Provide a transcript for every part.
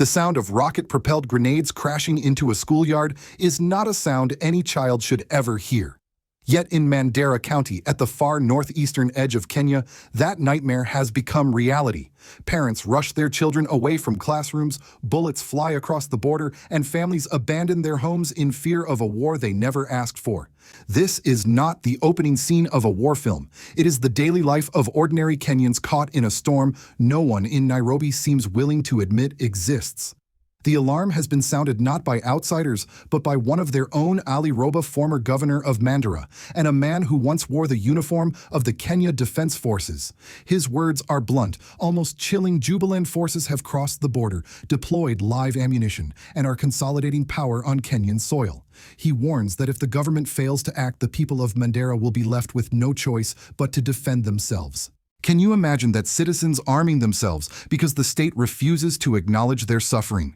The sound of rocket-propelled grenades crashing into a schoolyard is not a sound any child should ever hear. Yet in Mandera County, at the far northeastern edge of Kenya, that nightmare has become reality. Parents rush their children away from classrooms, bullets fly across the border, and families abandon their homes in fear of a war they never asked for. This is not the opening scene of a war film. It is the daily life of ordinary Kenyans caught in a storm no one in Nairobi seems willing to admit exists. The alarm has been sounded not by outsiders, but by one of their own, Ali Roba, former governor of Mandera, and a man who once wore the uniform of the Kenya Defense Forces. His words are blunt, almost chilling. Jubaland forces have crossed the border, deployed live ammunition, and are consolidating power on Kenyan soil. He warns that if the government fails to act, the people of Mandera will be left with no choice but to defend themselves. Can you imagine that citizens arming themselves because the state refuses to acknowledge their suffering?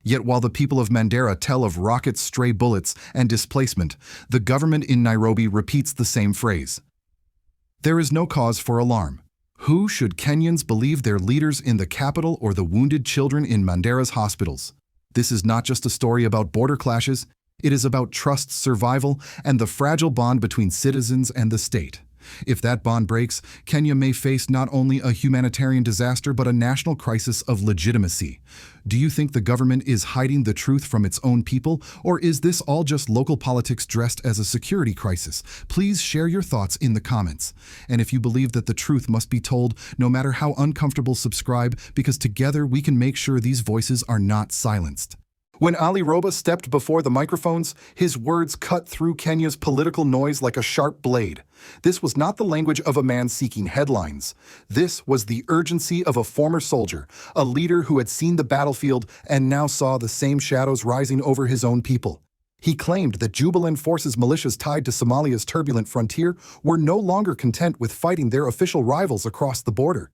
Yet while the people of Mandera tell of rockets, stray bullets, and displacement, the government in Nairobi repeats the same phrase. There is no cause for alarm. Who should Kenyans believe, their leaders in the capital or the wounded children in Mandera's hospitals? This is not just a story about border clashes, it is about trust, survival, and the fragile bond between citizens and the state. If that bond breaks, Kenya may face not only a humanitarian disaster but a national crisis of legitimacy. Do you think the government is hiding the truth from its own people, or is this all just local politics dressed as a security crisis? Please share your thoughts in the comments. And if you believe that the truth must be told, no matter how uncomfortable, subscribe, because together we can make sure these voices are not silenced. When Ali Roba stepped before the microphones, his words cut through Kenya's political noise like a sharp blade. This was not the language of a man seeking headlines. This was the urgency of a former soldier, a leader who had seen the battlefield and now saw the same shadows rising over his own people. He claimed that Jubaland forces, militias tied to Somalia's turbulent frontier, were no longer content with fighting their official rivals across the border.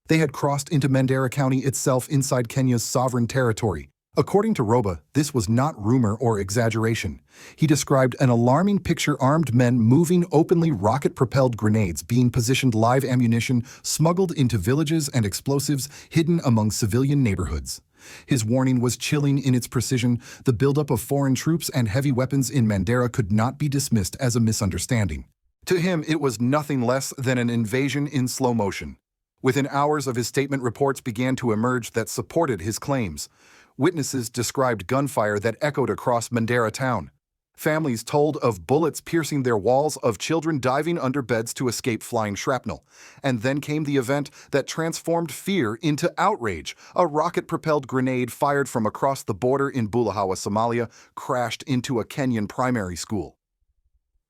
They had crossed into Mandera County itself, inside Kenya's sovereign territory. According to Roba, this was not rumor or exaggeration. He described an alarming picture: armed men moving openly, rocket-propelled grenades being positioned, live ammunition smuggled into villages, and explosives hidden among civilian neighborhoods. His warning was chilling in its precision. The buildup of foreign troops and heavy weapons in Mandera could not be dismissed as a misunderstanding. To him, it was nothing less than an invasion in slow motion. Within hours of his statement, reports began to emerge that supported his claims. Witnesses described gunfire that echoed across Mandera town. Families told of bullets piercing their walls, of children diving under beds to escape flying shrapnel. And then came the event that transformed fear into outrage. A rocket-propelled grenade fired from across the border in Bulawayo, Somalia, crashed into a Kenyan primary school.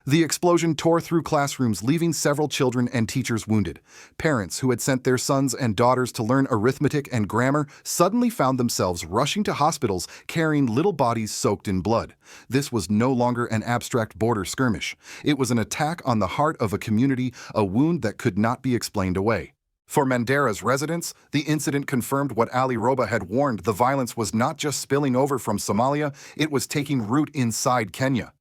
The explosion tore through classrooms, leaving several children and teachers wounded. Parents who had sent their sons and daughters to learn arithmetic and grammar suddenly found themselves rushing to hospitals carrying little bodies soaked in blood. This was no longer an abstract border skirmish. It was an attack on the heart of a community, a wound that could not be explained away. For Mandera's residents, the incident confirmed what Ali Roba had warned. The violence was not just spilling over from Somalia, it was taking root inside Kenya.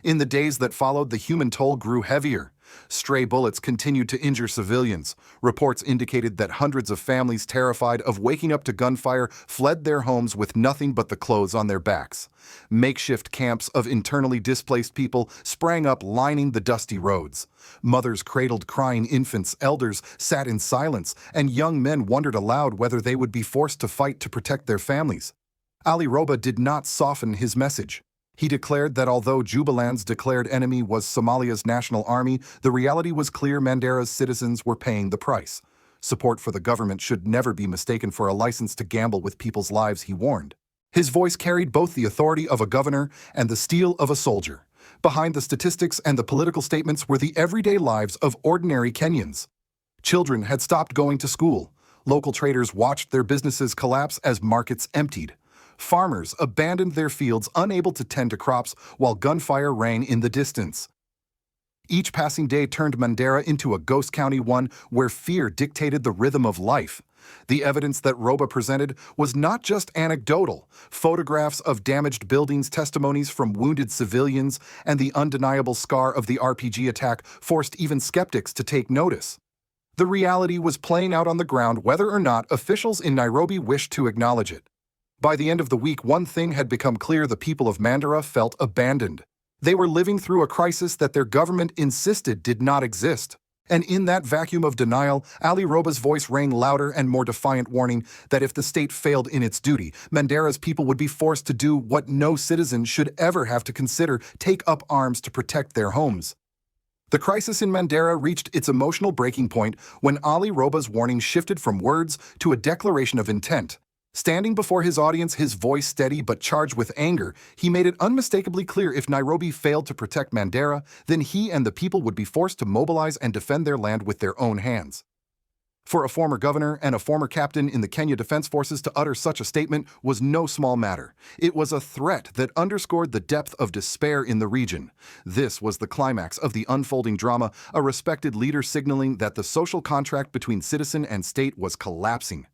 In the days that followed, the human toll grew heavier. Stray bullets continued to injure civilians. Reports indicated that hundreds of families, terrified of waking up to gunfire, fled their homes with nothing but the clothes on their backs. Makeshift camps of internally displaced people sprang up, lining the dusty roads. Mothers cradled crying infants, elders sat in silence, and young men wondered aloud whether they would be forced to fight to protect their families. Ali Roba did not soften his message. He declared that although Jubaland's declared enemy was Somalia's national army, the reality was clear: Mandera's citizens were paying the price. Support for the government should never be mistaken for a license to gamble with people's lives, he warned. His voice carried both the authority of a governor and the steel of a soldier. Behind the statistics and the political statements were the everyday lives of ordinary Kenyans. Children had stopped going to school. Local traders watched their businesses collapse as markets emptied. Farmers abandoned their fields, unable to tend to crops, while gunfire rang in the distance. Each passing day turned Mandera into a ghost county, one where fear dictated the rhythm of life. The evidence that Roba presented was not just anecdotal. Photographs of damaged buildings, testimonies from wounded civilians, and the undeniable scar of the RPG attack forced even skeptics to take notice. The reality was playing out on the ground, whether or not officials in Nairobi wished to acknowledge it. By the end of the week, one thing had become clear: the people of Mandera felt abandoned. They were living through a crisis that their government insisted did not exist. And in that vacuum of denial, Ali Roba's voice rang louder and more defiant, warning that if the state failed in its duty, Mandera's people would be forced to do what no citizen should ever have to consider: take up arms to protect their homes. The crisis in Mandera reached its emotional breaking point when Ali Roba's warning shifted from words to a declaration of intent. Standing before his audience, his voice steady but charged with anger, he made it unmistakably clear: if Nairobi failed to protect Mandera, then he and the people would be forced to mobilize and defend their land with their own hands. For a former governor and a former captain in the Kenya Defense Forces to utter such a statement was no small matter. It was a threat that underscored the depth of despair in the region. This was the climax of the unfolding drama, a respected leader signaling that the social contract between citizen and state was collapsing.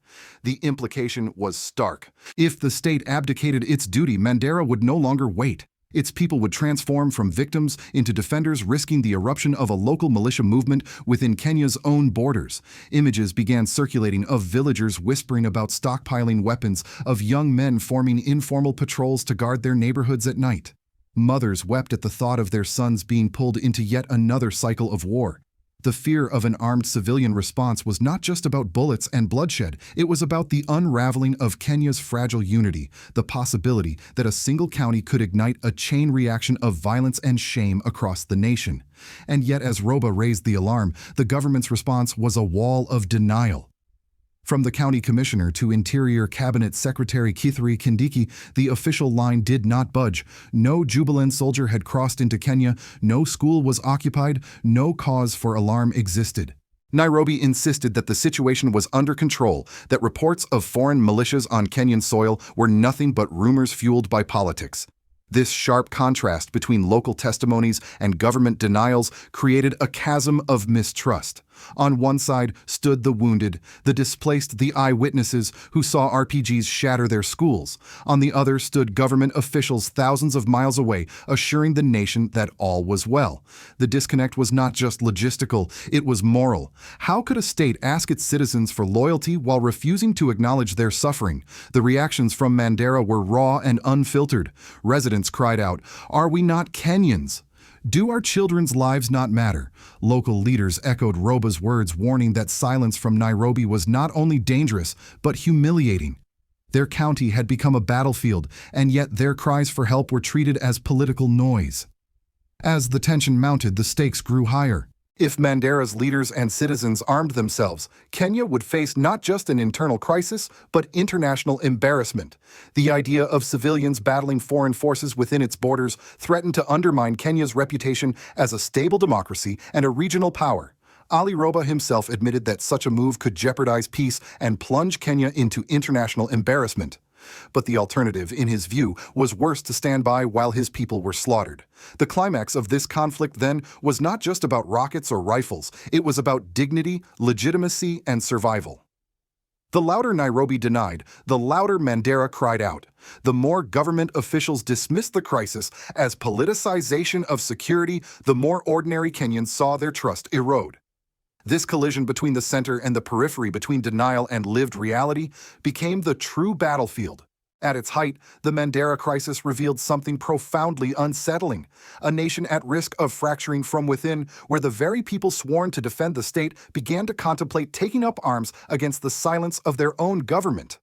The implication was stark. If the state abdicated its duty, Mandera would no longer wait. Its people would transform from victims into defenders, risking the eruption of a local militia movement within Kenya's own borders. Images began circulating of villagers whispering about stockpiling weapons, of young men forming informal patrols to guard their neighborhoods at night. Mothers wept at the thought of their sons being pulled into yet another cycle of war. The fear of an armed civilian response was not just about bullets and bloodshed. It was about the unraveling of Kenya's fragile unity, the possibility that a single county could ignite a chain reaction of violence and shame across the nation. And yet, as Roba raised the alarm, the government's response was a wall of denial. From the county commissioner to Interior Cabinet Secretary Kithure Kindiki, the official line did not budge. No Jubaland soldier had crossed into Kenya, no school was occupied, no cause for alarm existed. Nairobi insisted that the situation was under control, that reports of foreign militias on Kenyan soil were nothing but rumors fueled by politics. This sharp contrast between local testimonies and government denials created a chasm of mistrust. On one side stood the wounded, the displaced, the eyewitnesses who saw RPGs shatter their schools. On the other stood government officials thousands of miles away, assuring the nation that all was well. The disconnect was not just logistical, it was moral. How could a state ask its citizens for loyalty while refusing to acknowledge their suffering? The reactions from Mandera were raw and unfiltered. Residents cried out, "Are we not Kenyans? Do our children's lives not matter?" Local leaders echoed Roba's words, warning that silence from Nairobi was not only dangerous, but humiliating. Their county had become a battlefield, and yet their cries for help were treated as political noise. As the tension mounted, the stakes grew higher. If Mandera's leaders and citizens armed themselves, Kenya would face not just an internal crisis, but international embarrassment. The idea of civilians battling foreign forces within its borders threatened to undermine Kenya's reputation as a stable democracy and a regional power. Ali Roba himself admitted that such a move could jeopardize peace and plunge Kenya into international embarrassment. But the alternative, in his view, was worse: to stand by while his people were slaughtered. The climax of this conflict then was not just about rockets or rifles, it was about dignity, legitimacy, and survival. The louder Nairobi denied, the louder Mandera cried out. The more government officials dismissed the crisis as politicization of security, the more ordinary Kenyans saw their trust erode. This collision between the center and the periphery, between denial and lived reality, became the true battlefield. At its height, the Mandera crisis revealed something profoundly unsettling: a nation at risk of fracturing from within, where the very people sworn to defend the state began to contemplate taking up arms against the silence of their own government.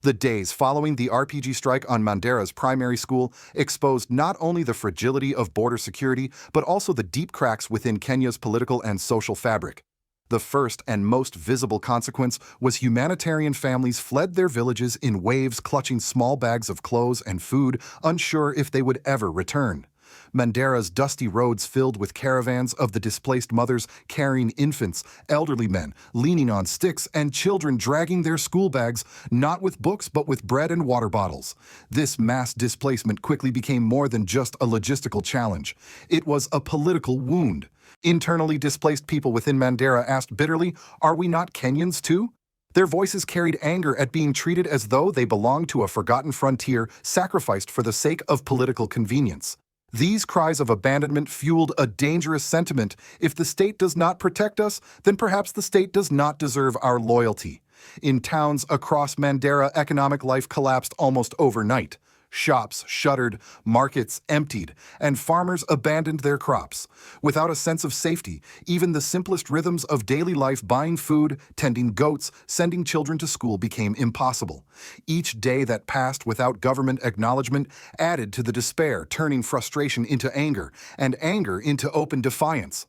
The days following the RPG strike on Mandera's primary school exposed not only the fragility of border security, but also the deep cracks within Kenya's political and social fabric. The first and most visible consequence was humanitarian families fled their villages in waves, clutching small bags of clothes and food, unsure if they would ever return. Mandera's dusty roads filled with caravans of the displaced mothers carrying infants, elderly men leaning on sticks, and children dragging their school bags, not with books but with bread and water bottles. This mass displacement quickly became more than just a logistical challenge. It was a political wound. Internally displaced people within Mandera asked bitterly, "Are we not Kenyans too?" Their voices carried anger at being treated as though they belonged to a forgotten frontier, sacrificed for the sake of political convenience. These cries of abandonment fueled a dangerous sentiment: if the state does not protect us, then perhaps the state does not deserve our loyalty. In towns across Mandera, economic life collapsed almost overnight. Shops shuttered, markets emptied, and farmers abandoned their crops. Without a sense of safety, even the simplest rhythms of daily life, buying food, tending goats, sending children to school, became impossible. Each day that passed without government acknowledgement added to the despair, turning frustration into anger, and anger into open defiance.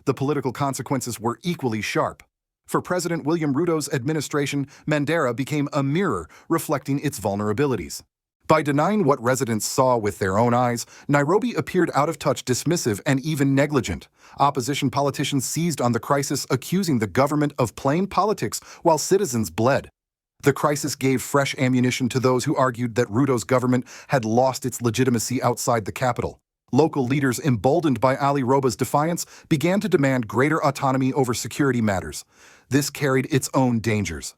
The political consequences were equally sharp. For President William Ruto's administration, Mandera became a mirror reflecting its vulnerabilities. By denying what residents saw with their own eyes, Nairobi appeared out of touch, dismissive, and even negligent. Opposition politicians seized on the crisis, accusing the government of playing politics while citizens bled. The crisis gave fresh ammunition to those who argued that Ruto's government had lost its legitimacy outside the capital. Local leaders, emboldened by Ali Roba's defiance, began to demand greater autonomy over security matters. This carried its own dangers.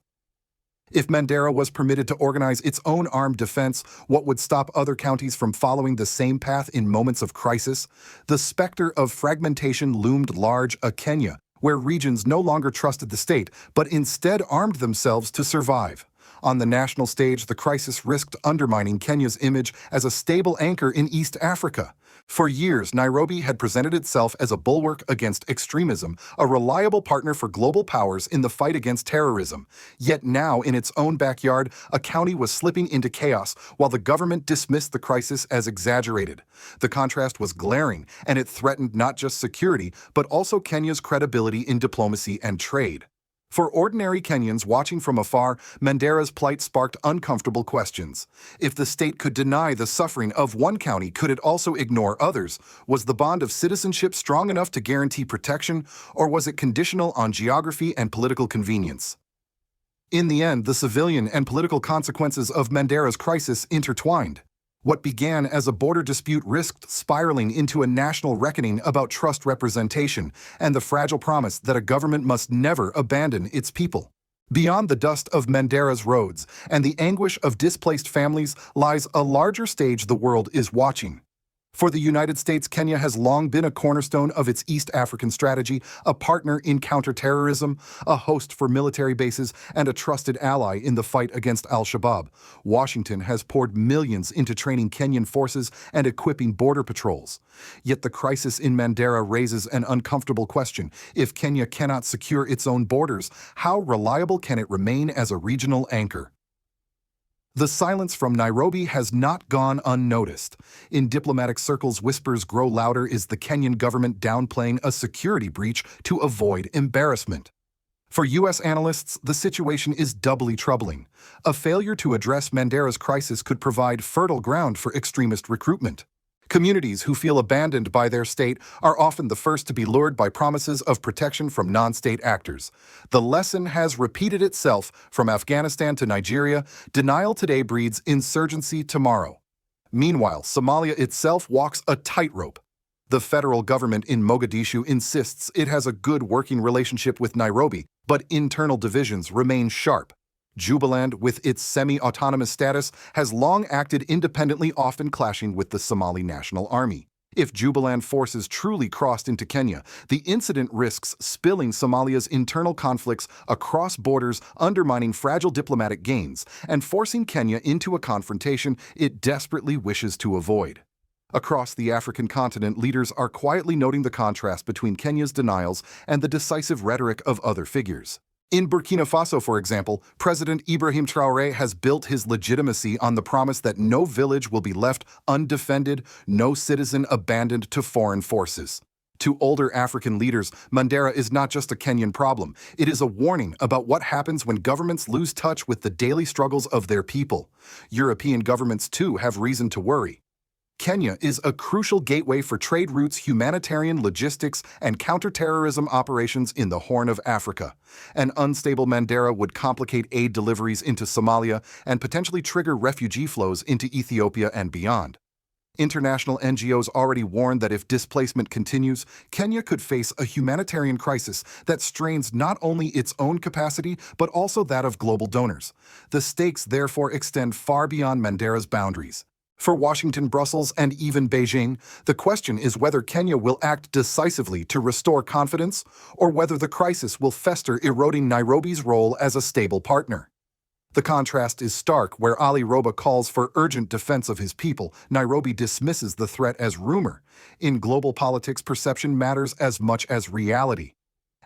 If Mandera was permitted to organize its own armed defense, what would stop other counties from following the same path in moments of crisis? The specter of fragmentation loomed large. A Kenya, where regions no longer trusted the state, but instead armed themselves to survive. On the national stage, the crisis risked undermining Kenya's image as a stable anchor in East Africa. For years, Nairobi had presented itself as a bulwark against extremism, a reliable partner for global powers in the fight against terrorism. Yet now, in its own backyard, a county was slipping into chaos while the government dismissed the crisis as exaggerated. The contrast was glaring, and it threatened not just security, but also Kenya's credibility in diplomacy and trade. For ordinary Kenyans watching from afar, Mandera's plight sparked uncomfortable questions. If the state could deny the suffering of one county, could it also ignore others? Was the bond of citizenship strong enough to guarantee protection, or was it conditional on geography and political convenience? In the end, the civilian and political consequences of Mandera's crisis intertwined. What began as a border dispute risked spiraling into a national reckoning about trust, representation, and the fragile promise that a government must never abandon its people. Beyond the dust of Mandera's roads and the anguish of displaced families lies a larger stage the world is watching. For the United States, Kenya has long been a cornerstone of its East African strategy, a partner in counterterrorism, a host for military bases, and a trusted ally in the fight against al-Shabaab. Washington has poured millions into training Kenyan forces and equipping border patrols. Yet the crisis in Mandera raises an uncomfortable question. If Kenya cannot secure its own borders, how reliable can it remain as a regional anchor? The silence from Nairobi has not gone unnoticed. In diplomatic circles, whispers grow louder. Is the Kenyan government downplaying a security breach to avoid embarrassment? For U.S. analysts, the situation is doubly troubling. A failure to address Mandera's crisis could provide fertile ground for extremist recruitment. Communities who feel abandoned by their state are often the first to be lured by promises of protection from non-state actors. The lesson has repeated itself from Afghanistan to Nigeria. Denial today breeds insurgency tomorrow. Meanwhile, Somalia itself walks a tightrope. The federal government in Mogadishu insists it has a good working relationship with Nairobi, but internal divisions remain sharp. Jubaland, with its semi-autonomous status, has long acted independently, often clashing with the Somali National Army. If Jubaland forces truly crossed into Kenya, the incident risks spilling Somalia's internal conflicts across borders, undermining fragile diplomatic gains, and forcing Kenya into a confrontation it desperately wishes to avoid. Across the African continent, leaders are quietly noting the contrast between Kenya's denials and the decisive rhetoric of other figures. In Burkina Faso, for example, President Ibrahim Traoré has built his legitimacy on the promise that no village will be left undefended, no citizen abandoned to foreign forces. To older African leaders, Mandera is not just a Kenyan problem. It is a warning about what happens when governments lose touch with the daily struggles of their people. European governments, too, have reason to worry. Kenya is a crucial gateway for trade routes, humanitarian logistics, and counterterrorism operations in the Horn of Africa. An unstable Mandera would complicate aid deliveries into Somalia and potentially trigger refugee flows into Ethiopia and beyond. International NGOs already warn that if displacement continues, Kenya could face a humanitarian crisis that strains not only its own capacity, but also that of global donors. The stakes therefore extend far beyond Mandera's boundaries. For Washington, Brussels, and even Beijing, the question is whether Kenya will act decisively to restore confidence or whether the crisis will fester, eroding Nairobi's role as a stable partner. The contrast is stark. Where Ali Roba calls for urgent defense of his people, Nairobi dismisses the threat as rumor. In global politics, perception matters as much as reality.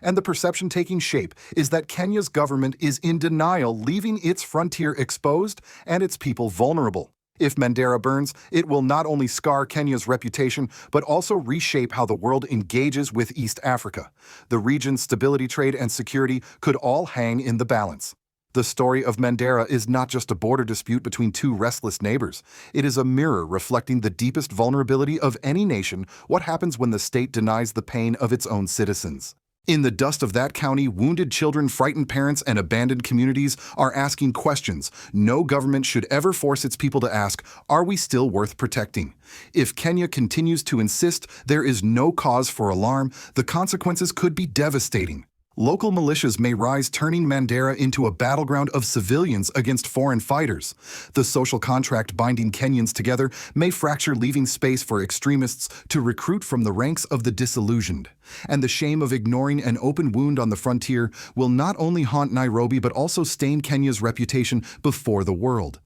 And the perception taking shape is that Kenya's government is in denial, leaving its frontier exposed and its people vulnerable. If Mandera burns, it will not only scar Kenya's reputation, but also reshape how the world engages with East Africa. The region's stability, trade, and security could all hang in the balance. The story of Mandera is not just a border dispute between two restless neighbors. It is a mirror reflecting the deepest vulnerability of any nation: what happens when the state denies the pain of its own citizens. In the dust of that county, wounded children, frightened parents, and abandoned communities are asking questions no government should ever force its people to ask: are we still worth protecting? If Kenya continues to insist, there is no cause for alarm. The consequences could be devastating. Local militias may rise, turning Mandera into a battleground of civilians against foreign fighters. The social contract binding Kenyans together may fracture, leaving space for extremists to recruit from the ranks of the disillusioned. And the shame of ignoring an open wound on the frontier will not only haunt Nairobi but also stain Kenya's reputation before the world.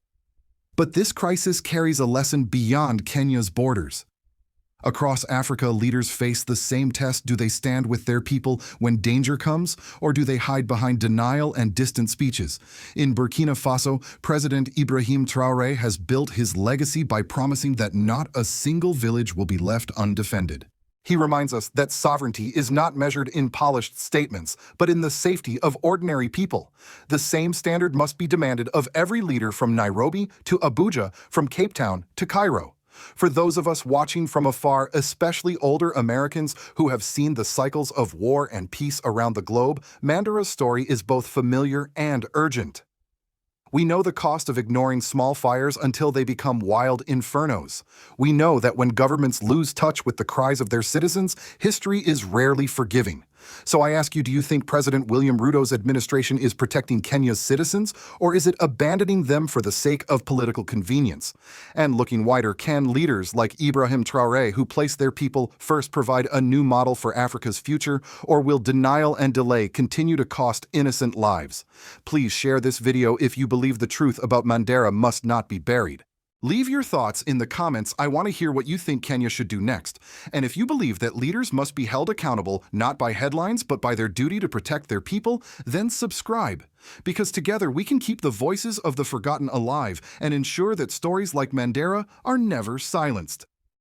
But this crisis carries a lesson beyond Kenya's borders. Across Africa, leaders face the same test. Do they stand with their people when danger comes, or do they hide behind denial and distant speeches? In Burkina Faso, President Ibrahim Traoré has built his legacy by promising that not a single village will be left undefended. He reminds us that sovereignty is not measured in polished statements, but in the safety of ordinary people. The same standard must be demanded of every leader, from Nairobi to Abuja, from Cape Town to Cairo. For those of us watching from afar, especially older Americans who have seen the cycles of war and peace around the globe, Mandera's story is both familiar and urgent. We know the cost of ignoring small fires until they become wild infernos. We know that when governments lose touch with the cries of their citizens, history is rarely forgiving. So I ask you, do you think President William Ruto's administration is protecting Kenya's citizens, or is it abandoning them for the sake of political convenience? And looking wider, can leaders like Ibrahim Traoré, who place their people first, provide a new model for Africa's future, or will denial and delay continue to cost innocent lives? Please share this video if you believe the truth about Mandera must not be buried. Leave your thoughts in the comments. I want to hear what you think Kenya should do next. And if you believe that leaders must be held accountable not by headlines but by their duty to protect their people, then subscribe. Because together we can keep the voices of the forgotten alive and ensure that stories like Mandera are never silenced.